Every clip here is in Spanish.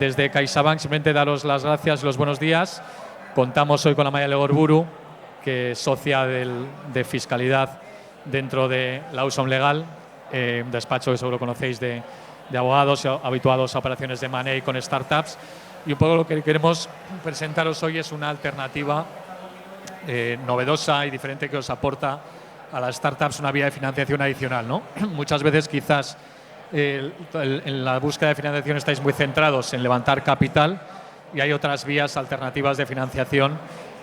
Desde CaixaBank simplemente daros las gracias y los buenos días. Contamos hoy con Amaia Legorburu, que es socia de fiscalidad dentro de la Lawson Legal, un despacho que seguro conocéis de abogados habituados a operaciones de M&A con startups. Y un poco lo que queremos presentaros hoy es una alternativa novedosa y diferente que os aporta a las startups una vía de financiación adicional, ¿no? Muchas veces quizás en la búsqueda de financiación estáis muy centrados en levantar capital y hay otras vías alternativas de financiación,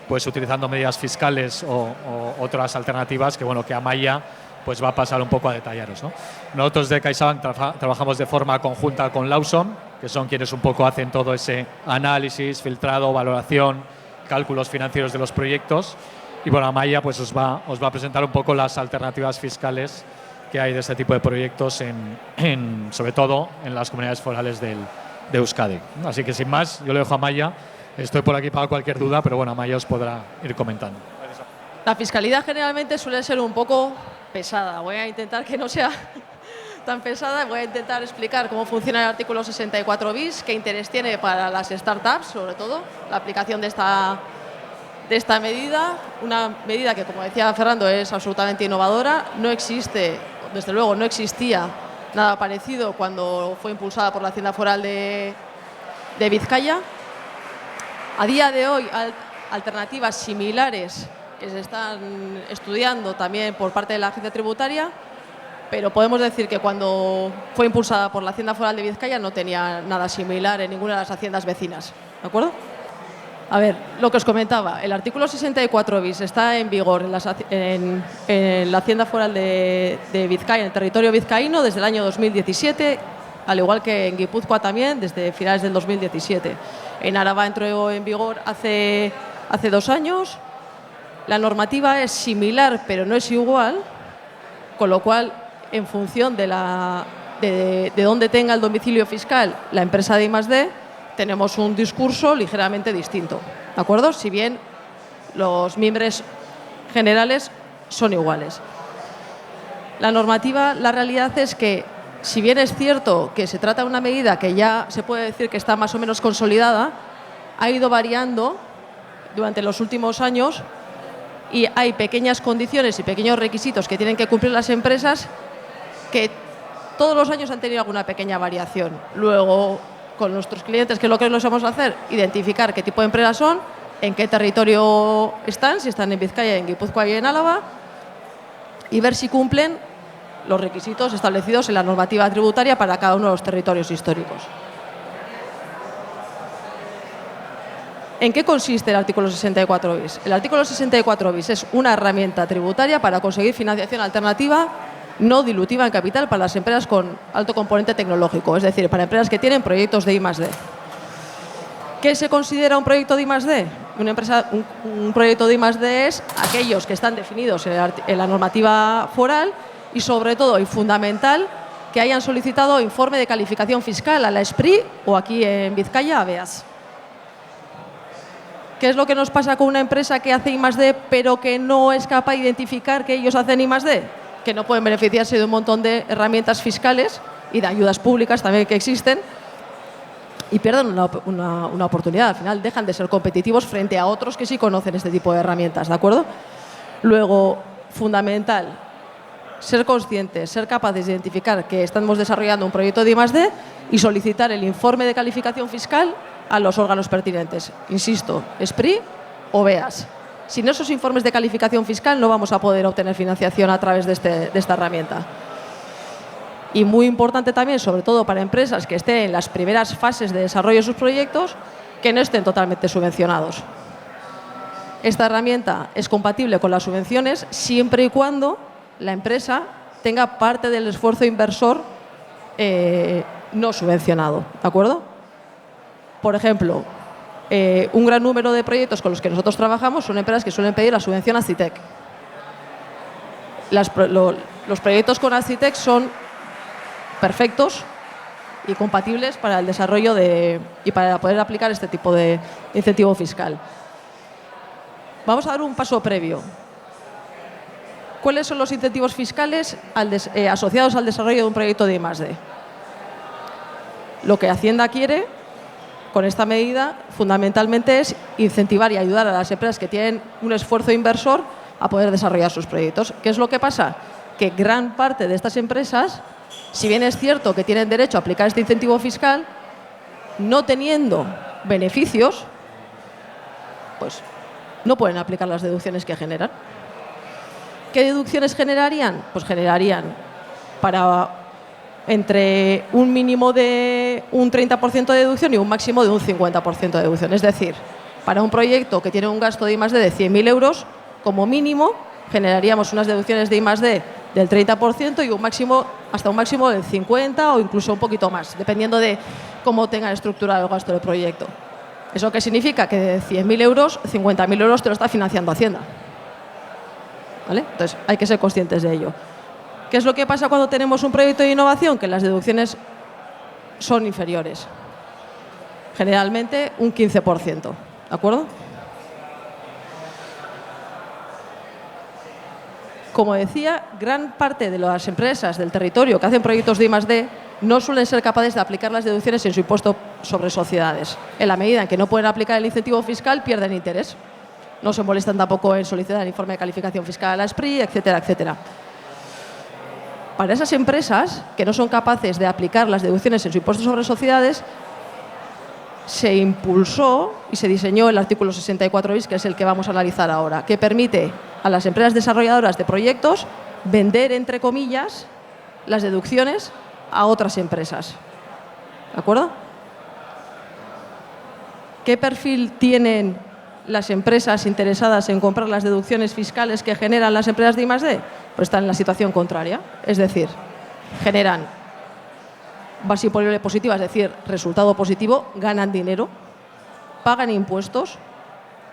pues utilizando medidas fiscales o otras alternativas que, bueno, que Amaia pues va a pasar un poco a detallaros, ¿no? Nosotros de CaixaBank trabajamos de forma conjunta con Lawson, que son quienes un poco hacen todo ese análisis, filtrado, valoración, cálculos financieros de los proyectos. Y bueno, Amaia pues os va a presentar un poco las alternativas fiscales que hay de este tipo de proyectos, sobre todo en las comunidades forales de Euskadi. Así que sin más, yo le dejo a Amaia. Estoy por aquí para cualquier duda, pero bueno, Amaia os podrá ir comentando. La fiscalidad generalmente suele ser un poco pesada. Voy a intentar que no sea tan pesada. Voy a intentar explicar cómo funciona el artículo 64 bis, qué interés tiene para las startups, sobre todo, la aplicación de esta medida. Una medida que, como decía Fernando, es absolutamente innovadora. No existe, desde luego, no existía nada parecido cuando fue impulsada por la Hacienda Foral de Vizcaya. A día de hoy, alternativas similares que se están estudiando también por parte de la agencia tributaria, pero podemos decir que cuando fue impulsada por la Hacienda Foral de Vizcaya no tenía nada similar en ninguna de las haciendas vecinas. ¿De acuerdo? A ver, lo que os comentaba, el artículo 64 bis está en vigor en la Hacienda Foral de Vizcaya, en el territorio vizcaíno, desde el año 2017, al igual que en Guipúzcoa también, desde finales del 2017. En Araba entró en vigor hace 2 años. La normativa es similar, pero no es igual, con lo cual, en función de dónde tenga el domicilio fiscal la empresa de I+D, tenemos un discurso ligeramente distinto, ¿de acuerdo? Si bien los mimbres generales son iguales. La normativa, la realidad es que, si bien es cierto que se trata de una medida que ya se puede decir que está más o menos consolidada, ha ido variando durante los últimos años y hay pequeñas condiciones y pequeños requisitos que tienen que cumplir las empresas que todos los años han tenido alguna pequeña variación. Luego, con nuestros clientes, ¿qué es lo que nos vamos a hacer? Identificar qué tipo de empresas son, en qué territorio están, si están en Vizcaya, en Guipúzcoa y en Álava, y ver si cumplen los requisitos establecidos en la normativa tributaria para cada uno de los territorios históricos. ¿En qué consiste el artículo 64 bis? El artículo 64 bis es una herramienta tributaria para conseguir financiación alternativa no dilutiva en capital para las empresas con alto componente tecnológico, es decir, para empresas que tienen proyectos de I+D. ¿Qué se considera un proyecto de I+D? Un proyecto de I+D es aquellos que están definidos en la normativa foral y, sobre todo y fundamental, que hayan solicitado informe de calificación fiscal a la SPRI o, aquí en Vizcaya, a BEAS. ¿Qué es lo que nos pasa con una empresa que hace I+D pero que no es capaz de identificar que ellos hacen I+D? Que no pueden beneficiarse de un montón de herramientas fiscales y de ayudas públicas también que existen y pierden una oportunidad. Al final dejan de ser competitivos frente a otros que sí conocen este tipo de herramientas, ¿de acuerdo? Luego, fundamental, ser conscientes, ser capaces de identificar que estamos desarrollando un proyecto de I+D y solicitar el informe de calificación fiscal a los órganos pertinentes. Insisto, SPRI o BEAS. Sin esos informes de calificación fiscal no vamos a poder obtener financiación a través de esta herramienta. Y muy importante también, sobre todo para empresas que estén en las primeras fases de desarrollo de sus proyectos, que no estén totalmente subvencionados. Esta herramienta es compatible con las subvenciones siempre y cuando la empresa tenga parte del esfuerzo inversor no subvencionado, ¿de acuerdo? Por ejemplo, un gran número de proyectos con los que nosotros trabajamos son empresas que suelen pedir la subvención Azcitec. Los proyectos con Azcitec son perfectos y compatibles para el desarrollo y para poder aplicar este tipo de incentivo fiscal. Vamos a dar un paso previo. ¿Cuáles son los incentivos fiscales asociados al desarrollo de un proyecto de I+D? Lo que Hacienda quiere con esta medida fundamentalmente es incentivar y ayudar a las empresas que tienen un esfuerzo inversor a poder desarrollar sus proyectos. ¿Qué es lo que pasa? Que gran parte de estas empresas, si bien es cierto que tienen derecho a aplicar este incentivo fiscal, no teniendo beneficios, pues no pueden aplicar las deducciones que generan. ¿Qué deducciones generarían? Pues generarían para entre un mínimo de un 30% de deducción y un máximo de un 50% de deducción. Es decir, para un proyecto que tiene un gasto de I+D de 100.000 euros, como mínimo generaríamos unas deducciones de I+D del 30% y hasta un máximo del 50% o incluso un poquito más, dependiendo de cómo tengan estructurado el gasto del proyecto. ¿Eso qué significa? Que de 100.000 euros, 50.000 euros te lo está financiando Hacienda. ¿Vale? Entonces, hay que ser conscientes de ello. ¿Qué es lo que pasa cuando tenemos un proyecto de innovación? Que las deducciones son inferiores. Generalmente un 15%. ¿De acuerdo? Como decía, gran parte de las empresas del territorio que hacen proyectos de I+D no suelen ser capaces de aplicar las deducciones en su impuesto sobre sociedades. En la medida en que no pueden aplicar el incentivo fiscal, pierden interés. No se molestan tampoco en solicitar el informe de calificación fiscal a la SPRI, etcétera, etcétera. Para esas empresas que no son capaces de aplicar las deducciones en su impuesto sobre sociedades, se impulsó y se diseñó el artículo 64 bis, que es el que vamos a analizar ahora, que permite a las empresas desarrolladoras de proyectos vender, entre comillas, las deducciones a otras empresas. ¿De acuerdo? ¿Qué perfil tienen las empresas interesadas en comprar las deducciones fiscales que generan las empresas de I+D? Pues están en la situación contraria. Es decir, generan base imponible positiva, es decir, resultado positivo, ganan dinero, pagan impuestos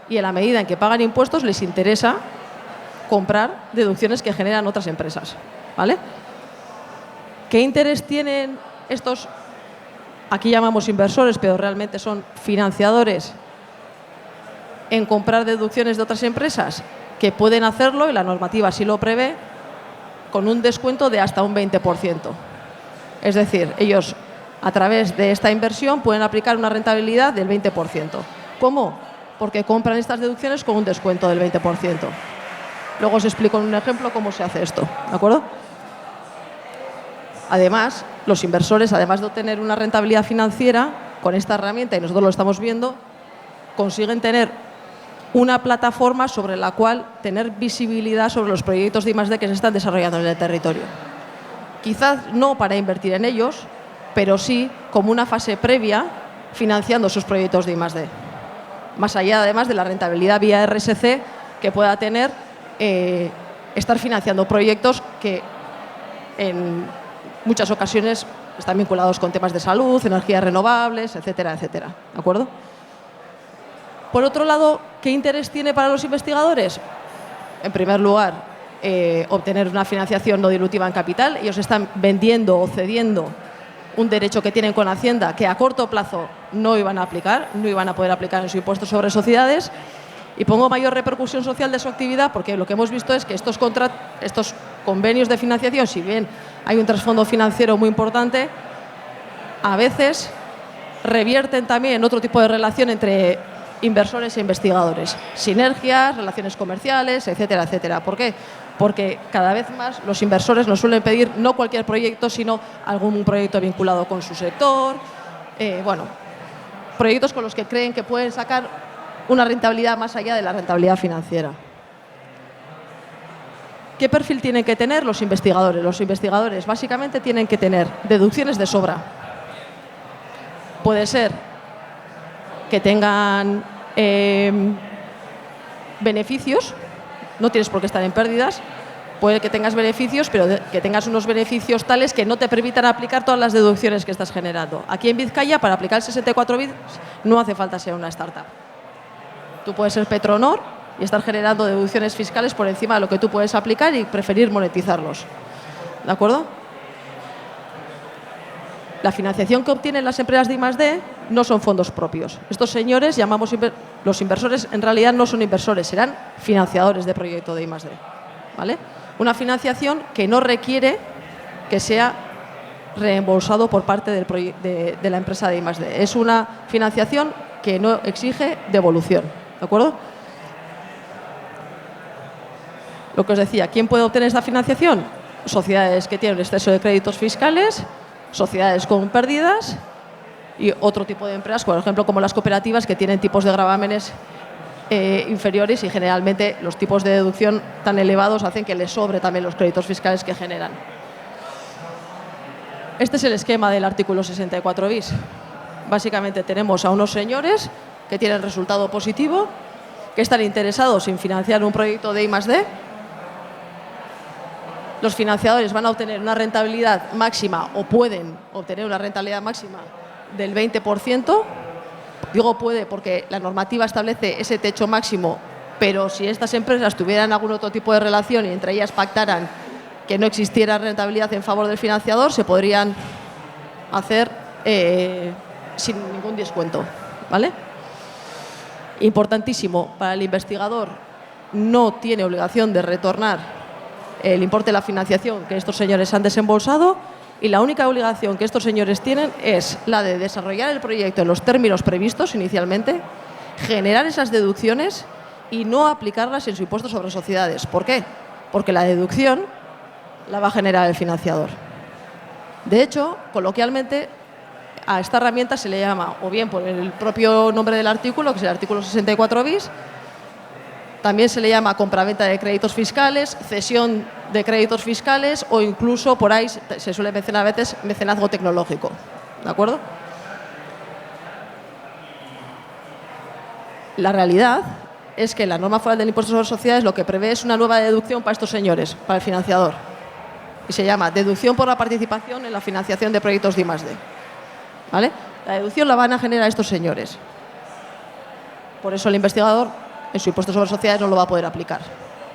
y en la medida en que pagan impuestos les interesa comprar deducciones que generan otras empresas. ¿Vale? ¿Qué interés tienen estos, aquí llamamos inversores, pero realmente son financiadores, en comprar deducciones de otras empresas? Que pueden hacerlo, y la normativa así lo prevé, con un descuento de hasta un 20%. Es decir, ellos a través de esta inversión pueden aplicar una rentabilidad del 20%. ¿Cómo? Porque compran estas deducciones con un descuento del 20%. Luego os explico en un ejemplo cómo se hace esto. ¿De acuerdo? Además, los inversores, además de obtener una rentabilidad financiera, con esta herramienta, y nosotros lo estamos viendo, consiguen tener una plataforma sobre la cual tener visibilidad sobre los proyectos de I+D que se están desarrollando en el territorio. Quizás no para invertir en ellos, pero sí como una fase previa financiando sus proyectos de I+D. Más allá, además, de la rentabilidad vía RSC que pueda tener estar financiando proyectos que en muchas ocasiones están vinculados con temas de salud, energías renovables, etcétera, etcétera. ¿De acuerdo? Por otro lado, ¿qué interés tiene para los investigadores? En primer lugar, obtener una financiación no dilutiva en capital. Ellos están vendiendo o cediendo un derecho que tienen con Hacienda que a corto plazo no iban a aplicar, no iban a poder aplicar en su impuesto sobre sociedades. Y pongo mayor repercusión social de su actividad porque lo que hemos visto es que estos convenios de financiación, si bien hay un trasfondo financiero muy importante, a veces revierten también en otro tipo de relación entre inversores e investigadores. Sinergias, relaciones comerciales, etcétera, etcétera. ¿Por qué? Porque cada vez más los inversores nos suelen pedir no cualquier proyecto, sino algún proyecto vinculado con su sector, proyectos con los que creen que pueden sacar una rentabilidad más allá de la rentabilidad financiera. ¿Qué perfil tienen que tener los investigadores? Los investigadores básicamente tienen que tener deducciones de sobra. Puede ser que tengan beneficios, no tienes por qué estar en pérdidas, puede que tengas beneficios, pero que tengas unos beneficios tales que no te permitan aplicar todas las deducciones que estás generando. Aquí en Vizcaya, para aplicar el 64 bis, no hace falta ser una startup. Tú puedes ser Petronor y estar generando deducciones fiscales por encima de lo que tú puedes aplicar y preferir monetizarlos. ¿De acuerdo? La financiación que obtienen las empresas de I+D no son fondos propios. Estos señores, los inversores, en realidad no son inversores, serán financiadores de proyecto de I+D. ¿Vale? Una financiación que no requiere que sea reembolsado por parte de la empresa de I+D. Es una financiación que no exige devolución, ¿de acuerdo? Lo que os decía, ¿quién puede obtener esta financiación? Sociedades que tienen exceso de créditos fiscales, sociedades con pérdidas y otro tipo de empresas, por ejemplo, como las cooperativas que tienen tipos de gravámenes inferiores y generalmente los tipos de deducción tan elevados hacen que les sobre también los créditos fiscales que generan. Este es el esquema del artículo 64 bis. Básicamente tenemos a unos señores que tienen resultado positivo, que están interesados en financiar un proyecto de I+D. Los financiadores van a obtener una rentabilidad máxima o pueden obtener una rentabilidad máxima del 20%. Digo puede porque la normativa establece ese techo máximo, pero si estas empresas tuvieran algún otro tipo de relación y entre ellas pactaran que no existiera rentabilidad en favor del financiador, se podrían hacer sin ningún descuento, ¿vale? Importantísimo, para el investigador no tiene obligación de retornar el importe de la financiación que estos señores han desembolsado y la única obligación que estos señores tienen es la de desarrollar el proyecto en los términos previstos inicialmente, generar esas deducciones y no aplicarlas en su impuesto sobre sociedades. ¿Por qué? Porque la deducción la va a generar el financiador. De hecho, coloquialmente, a esta herramienta se le llama, o bien por el propio nombre del artículo, que es el artículo 64 bis, también se le llama compraventa de créditos fiscales, cesión de créditos fiscales o incluso por ahí se suele mencionar a veces mecenazgo tecnológico. ¿De acuerdo? La realidad es que la norma foral del impuesto sobre sociedades lo que prevé es una nueva deducción para estos señores, para el financiador. Y se llama deducción por la participación en la financiación de proyectos de I+D. ¿Vale? La deducción la van a generar estos señores. Por eso el investigador en su impuesto sobre sociedades no lo va a poder aplicar.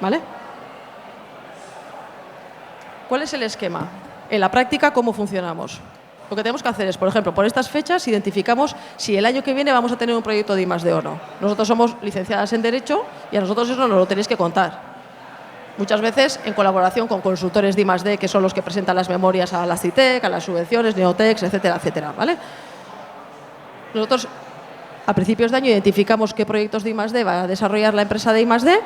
¿Vale? ¿Cuál es el esquema? En la práctica, ¿cómo funcionamos? Lo que tenemos que hacer es, por ejemplo, por estas fechas identificamos si el año que viene vamos a tener un proyecto de I+D o no. Nosotros somos licenciadas en Derecho y a nosotros eso nos lo tenéis que contar. Muchas veces en colaboración con consultores de I+D, que son los que presentan las memorias a la CITEC, a las subvenciones, Neotex, etcétera, etcétera. ¿Vale? Nosotros a principios de año identificamos qué proyectos de I+D va a desarrollar la empresa de I+D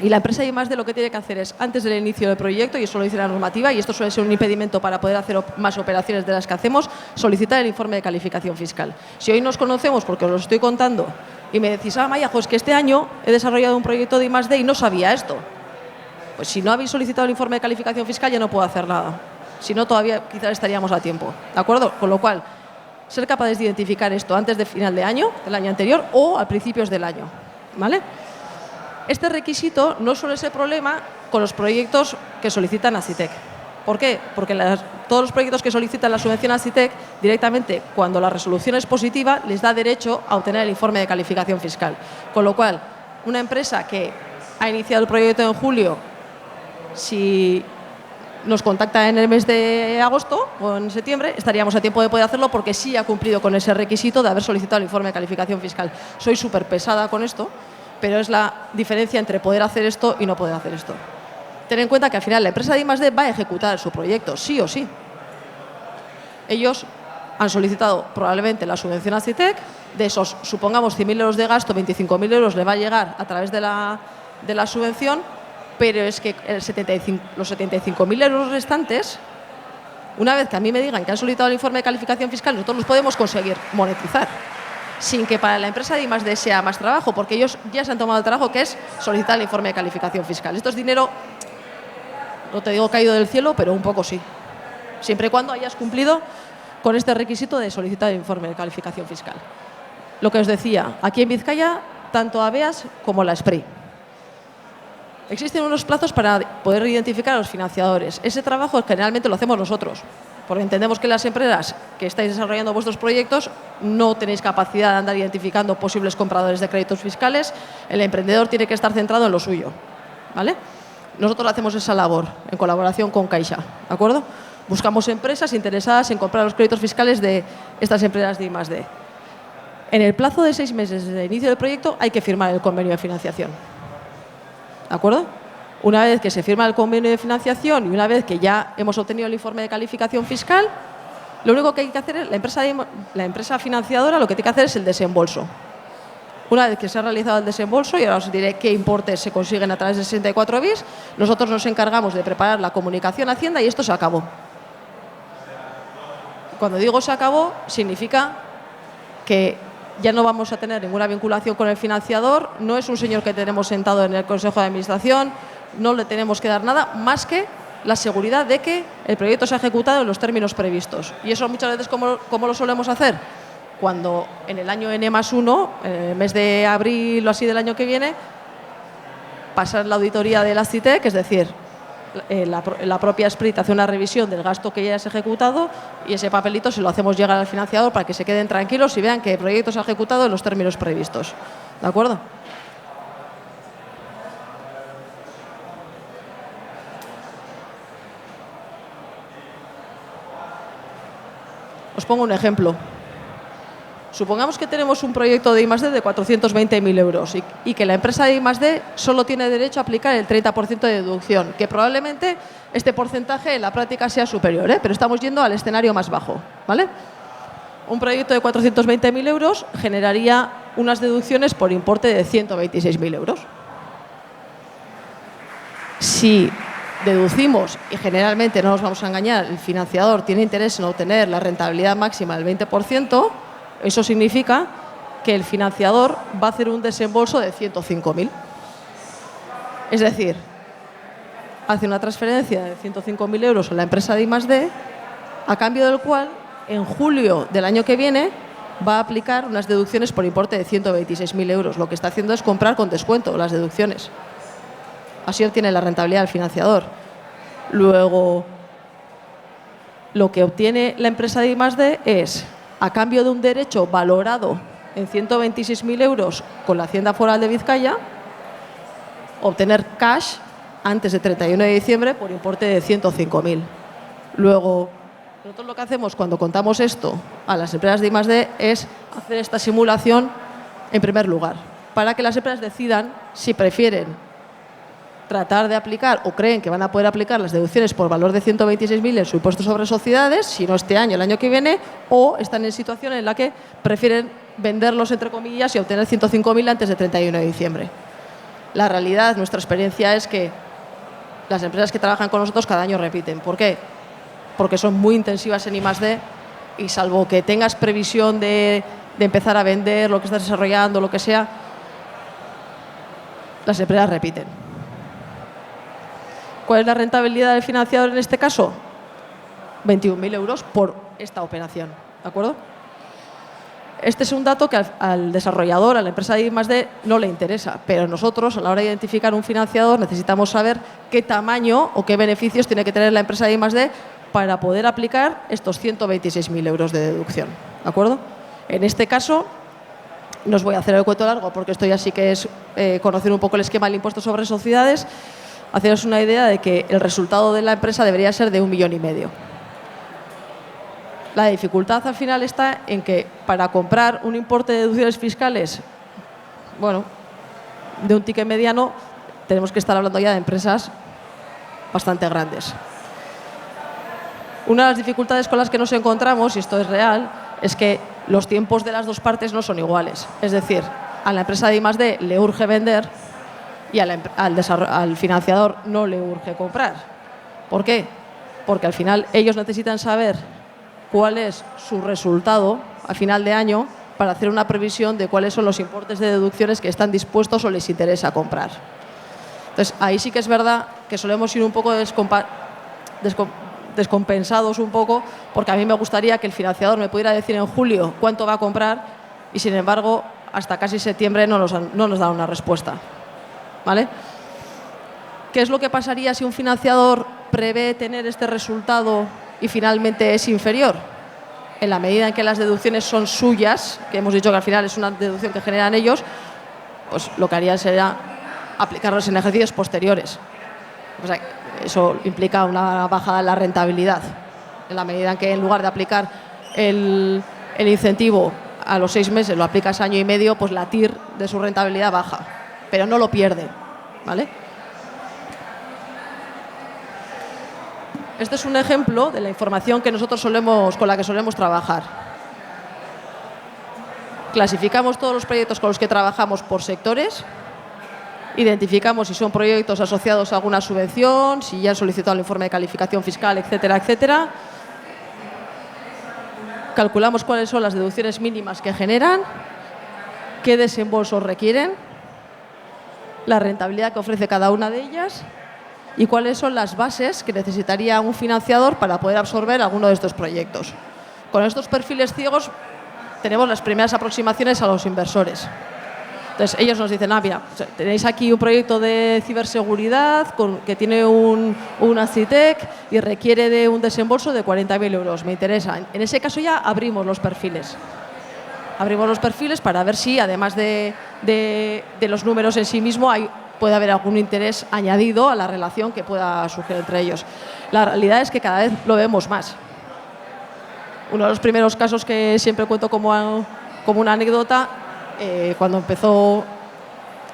y la empresa de I+D lo que tiene que hacer es, antes del inicio del proyecto, y eso lo dice la normativa, y esto suele ser un impedimento para poder hacer más operaciones de las que hacemos, solicitar el informe de calificación fiscal. Si hoy nos conocemos porque os lo estoy contando y me decís, Maya, pues que este año he desarrollado un proyecto de I+D y no sabía esto. Pues si no habéis solicitado el informe de calificación fiscal ya no puedo hacer nada. Si no, todavía quizás estaríamos a tiempo. ¿De acuerdo? Con lo cual, ser capaces de identificar esto antes de final de año, del año anterior o a principios del año. ¿Vale? Este requisito no suele ser problema con los proyectos que solicitan a CITEC. ¿Por qué? Porque todos los proyectos que solicitan la subvención a CITEC, directamente, cuando la resolución es positiva, les da derecho a obtener el informe de calificación fiscal. Con lo cual, una empresa que ha iniciado el proyecto en julio, si nos contacta en el mes de agosto o en septiembre, estaríamos a tiempo de poder hacerlo porque sí ha cumplido con ese requisito de haber solicitado el informe de calificación fiscal. Soy súper pesada con esto, pero es la diferencia entre poder hacer esto y no poder hacer esto. Ten en cuenta que al final la empresa de I+D va a ejecutar su proyecto, sí o sí. Ellos han solicitado probablemente la subvención a CITEC, de esos, supongamos, 100.000 euros de gasto, 25.000 euros le va a llegar a través de la subvención, pero es que los 75.000 euros restantes, una vez que a mí me digan que han solicitado el informe de calificación fiscal, nosotros los podemos conseguir monetizar, sin que para la empresa de I+D sea más trabajo, porque ellos ya se han tomado el trabajo que es solicitar el informe de calificación fiscal. Esto es dinero, no te digo caído del cielo, pero un poco sí. Siempre y cuando hayas cumplido con este requisito de solicitar el informe de calificación fiscal. Lo que os decía, aquí en Vizcaya, tanto ABEAS como la SPRI. Existen unos plazos para poder identificar a los financiadores. Ese trabajo generalmente lo hacemos nosotros, porque entendemos que las empresas que estáis desarrollando vuestros proyectos no tenéis capacidad de andar identificando posibles compradores de créditos fiscales. El emprendedor tiene que estar centrado en lo suyo, ¿vale? Nosotros hacemos esa labor en colaboración con Caixa, ¿de acuerdo? Buscamos empresas interesadas en comprar los créditos fiscales de estas empresas de I+D. En el plazo de 6 meses desde el inicio del proyecto hay que firmar el convenio de financiación. ¿De acuerdo? Una vez que se firma el convenio de financiación y una vez que ya hemos obtenido el informe de calificación fiscal, lo único que hay que hacer es, la empresa financiadora lo que tiene que hacer es el desembolso. Una vez que se ha realizado el desembolso, y ahora os diré qué importes se consiguen a través de 64 bis, nosotros nos encargamos de preparar la comunicación a Hacienda y esto se acabó. Cuando digo se acabó, significa que ya no vamos a tener ninguna vinculación con el financiador, no es un señor que tenemos sentado en el Consejo de Administración, no le tenemos que dar nada más que la seguridad de que el proyecto se ha ejecutado en los términos previstos. Y eso muchas veces, ¿cómo lo solemos hacer? Cuando en el año N+1, en el mes de abril o así del año que viene, pasar la auditoría de la CITEC, es decir, la propia Sprit hace una revisión del gasto que ya se ha ejecutado y ese papelito se lo hacemos llegar al financiador para que se queden tranquilos y vean que el proyecto se ha ejecutado en los términos previstos. ¿De acuerdo? Os pongo un ejemplo. Supongamos que tenemos un proyecto de I+D de 420.000 euros y que la empresa de I+D solo tiene derecho a aplicar el 30% de deducción, que probablemente este porcentaje en la práctica sea superior, pero estamos yendo al escenario más bajo, ¿vale? Un proyecto de 420.000 euros generaría unas deducciones por importe de 126.000 euros. Si deducimos, y generalmente no nos vamos a engañar, el financiador tiene interés en obtener la rentabilidad máxima del 20%, eso significa que el financiador va a hacer un desembolso de 105.000. Es decir, hace una transferencia de 105.000 euros a la empresa de I+D, a cambio del cual, en julio del año que viene, va a aplicar unas deducciones por importe de 126.000 euros. Lo que está haciendo es comprar con descuento las deducciones. Así obtiene la rentabilidad del financiador. Luego, lo que obtiene la empresa de I+D es, a cambio de un derecho valorado en 126.000 euros con la Hacienda Foral de Vizcaya, obtener cash antes de 31 de diciembre por importe de 105.000. Luego, nosotros lo que hacemos cuando contamos esto a las empresas de I+D es hacer esta simulación en primer lugar, para que las empresas decidan si prefieren tratar de aplicar o creen que van a poder aplicar las deducciones por valor de 126.000 en su impuesto sobre sociedades, si no este año, el año que viene, o están en situación en la que prefieren venderlos, entre comillas, y obtener 105.000 antes de 31 de diciembre. La realidad, nuestra experiencia es que las empresas que trabajan con nosotros cada año repiten. ¿Por qué? Porque son muy intensivas en I+D y salvo que tengas previsión de empezar a vender lo que estás desarrollando, lo que sea, las empresas repiten. ¿Cuál es la rentabilidad del financiador en este caso? 21.000 euros por esta operación, ¿de acuerdo? Este es un dato que al desarrollador, a la empresa de I+D, no le interesa, pero nosotros, a la hora de identificar un financiador, necesitamos saber qué tamaño o qué beneficios tiene que tener la empresa de I+D para poder aplicar estos 126.000 euros de deducción, ¿de acuerdo? En este caso, no os voy a hacer el cuento largo, porque esto ya sí que es conocer un poco el esquema del impuesto sobre sociedades. Haceros una idea de que el resultado de la empresa debería ser de 1,5 millones. La dificultad al final está en que para comprar un importe de deducciones fiscales, bueno, de un ticket mediano, tenemos que estar hablando ya de empresas bastante grandes. Una de las dificultades con las que nos encontramos, y esto es real, es que los tiempos de las dos partes no son iguales. Es decir, a la empresa de I+D le urge vender y al financiador no le urge comprar. ¿Por qué? Porque al final ellos necesitan saber cuál es su resultado a final de año para hacer una previsión de cuáles son los importes de deducciones que están dispuestos o les interesa comprar. Entonces, ahí sí que es verdad que solemos ir un poco descompensados un poco, porque a mí me gustaría que el financiador me pudiera decir en julio cuánto va a comprar y, sin embargo, hasta casi septiembre no nos da una respuesta. ¿Vale? ¿Qué es lo que pasaría si un financiador prevé tener este resultado y finalmente es inferior? En la medida en que las deducciones son suyas, que hemos dicho que al final es una deducción que generan ellos, pues lo que harían sería aplicarlos en ejercicios posteriores. O sea, eso implica una bajada en la rentabilidad. En la medida en que en lugar de aplicar el incentivo a los 6 meses, lo aplicas año y medio, pues la TIR de su rentabilidad baja, pero no lo pierde, ¿vale? este es un ejemplo de la información que nosotros con la que solemos trabajar. Clasificamos todos los proyectos con los que trabajamos por sectores, identificamos si son proyectos asociados a alguna subvención, si ya han solicitado el informe de calificación fiscal, etcétera, etcétera. Calculamos cuáles son las deducciones mínimas que generan, qué desembolsos requieren, la rentabilidad que ofrece cada una de ellas y cuáles son las bases que necesitaría un financiador para poder absorber alguno de estos proyectos. Con estos perfiles ciegos tenemos las primeras aproximaciones a los inversores. Entonces, ellos nos dicen, mira, tenéis aquí un proyecto de ciberseguridad que tiene un Acitec y requiere de un desembolso de 40.000 euros. Me interesa. En ese caso ya abrimos los perfiles. Abrimos los perfiles para ver si, además de los números en sí mismo, puede haber algún interés añadido a la relación que pueda surgir entre ellos. La realidad es que cada vez lo vemos más. Uno de los primeros casos que siempre cuento como una anécdota, cuando empezó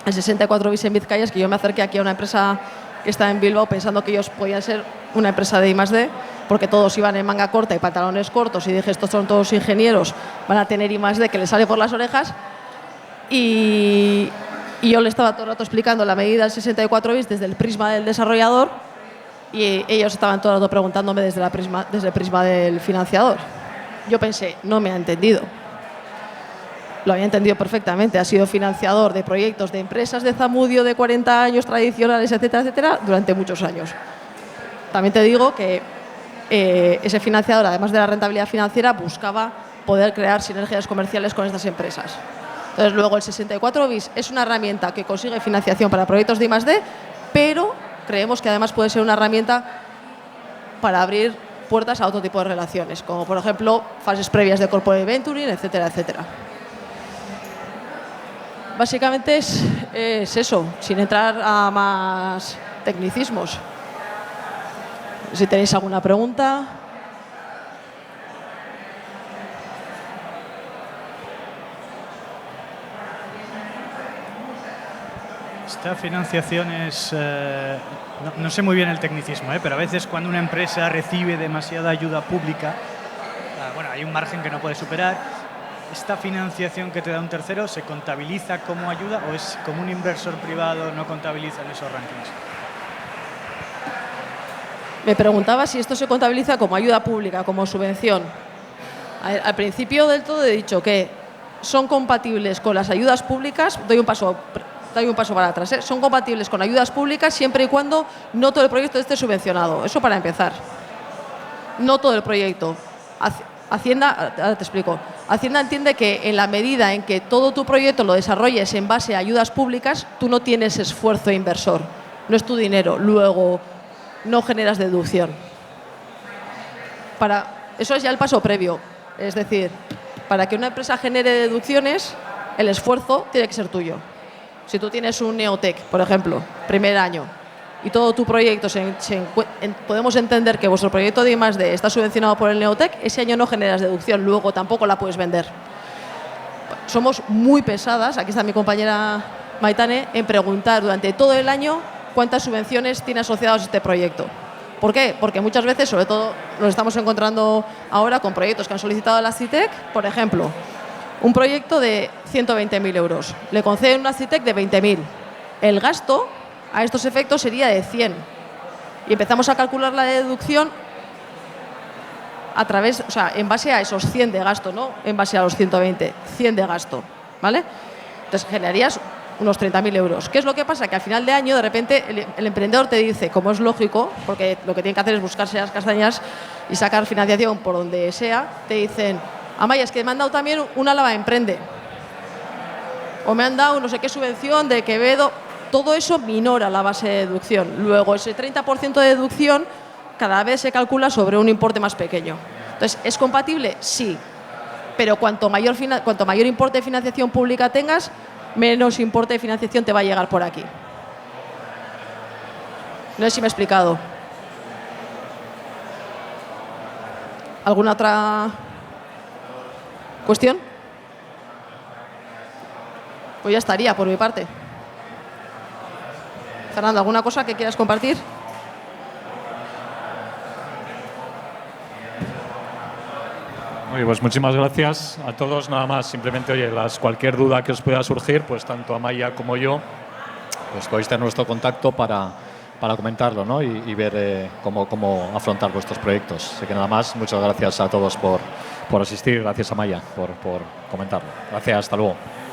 el 64 bis en Vizcaya, es que yo me acerqué aquí a una empresa que está en Bilbao pensando que ellos podían ser una empresa de I+D, porque todos iban en manga corta y pantalones cortos, y dije, estos son todos ingenieros, van a tener I+D que les sale por las orejas, y yo le estaba todo el rato explicando la medida del 64 bis desde el prisma del desarrollador, y ellos estaban todo el rato preguntándome desde el prisma del financiador. Yo pensé, no me ha entendido. Lo había entendido perfectamente. Ha sido financiador de proyectos de empresas de Zamudio de 40 años tradicionales, etcétera, etcétera, durante muchos años. También te digo que ese financiador, además de la rentabilidad financiera, buscaba poder crear sinergias comerciales con estas empresas. Entonces, luego el 64 bis es una herramienta que consigue financiación para proyectos de I+D, pero creemos que además puede ser una herramienta para abrir puertas a otro tipo de relaciones, como por ejemplo fases previas de corporate venturing, etcétera, etcétera. Básicamente es eso, sin entrar a más tecnicismos. Si tenéis alguna pregunta. Esta financiación es, no sé muy bien el tecnicismo, pero a veces cuando una empresa recibe demasiada ayuda pública, bueno, hay un margen que no puede superar. ¿Esta financiación que te da un tercero se contabiliza como ayuda o es como un inversor privado no contabiliza en esos rankings? Me preguntaba si esto se contabiliza como ayuda pública, como subvención. Al principio del todo he dicho que son compatibles con las ayudas públicas. Doy un paso para atrás. Son compatibles con ayudas públicas siempre y cuando no todo el proyecto esté subvencionado. Eso para empezar. No todo el proyecto. Hacienda, ahora te explico. Hacienda entiende que en la medida en que todo tu proyecto lo desarrolles en base a ayudas públicas, tú no tienes esfuerzo inversor. No es tu dinero. Luego no generas deducción. Eso es ya el paso previo. Es decir, para que una empresa genere deducciones, el esfuerzo tiene que ser tuyo. Si tú tienes un Neotec, por ejemplo, primer año, y todo tu proyecto podemos entender que vuestro proyecto de I+D está subvencionado por el Neotec, ese año no generas deducción, luego tampoco la puedes vender. Somos muy pesadas, aquí está mi compañera Maitane, en preguntar durante todo el año cuántas subvenciones tiene asociados este proyecto. ¿Por qué? Porque muchas veces, sobre todo, nos estamos encontrando ahora con proyectos que han solicitado la Acitec, por ejemplo, un proyecto de 120.000 euros. Le conceden una Acitec de 20.000. El gasto a estos efectos sería de 100. Y empezamos a calcular la deducción en base a esos 100 de gasto, no en base a los 120, 100 de gasto, ¿vale? Entonces generarías unos 30.000 euros. ¿Qué es lo que pasa? Que al final de año, de repente, el emprendedor te dice, como es lógico, porque lo que tiene que hacer es buscarse las castañas y sacar financiación por donde sea, te dicen, Amaya, es que me han dado también un Álava Emprende. O me han dado no sé qué subvención de Quevedo. Todo eso minora la base de deducción. Luego, ese 30% de deducción cada vez se calcula sobre un importe más pequeño. Entonces, ¿es compatible? Sí. Pero cuanto mayor importe de financiación pública tengas, menos importe de financiación te va a llegar por aquí. No sé si me he explicado. ¿Alguna otra cuestión? Pues ya estaría por mi parte. Fernando, ¿alguna cosa que quieras compartir? Oye, pues muchísimas gracias a todos. Nada más, simplemente, oye, cualquier duda que os pueda surgir, pues tanto Amaya como yo, pues podéis tener nuestro contacto para comentarlo, ¿no? y ver cómo afrontar vuestros proyectos. Así que nada más, muchas gracias a todos por asistir. Gracias, Amaya, por comentarlo. Gracias, hasta luego.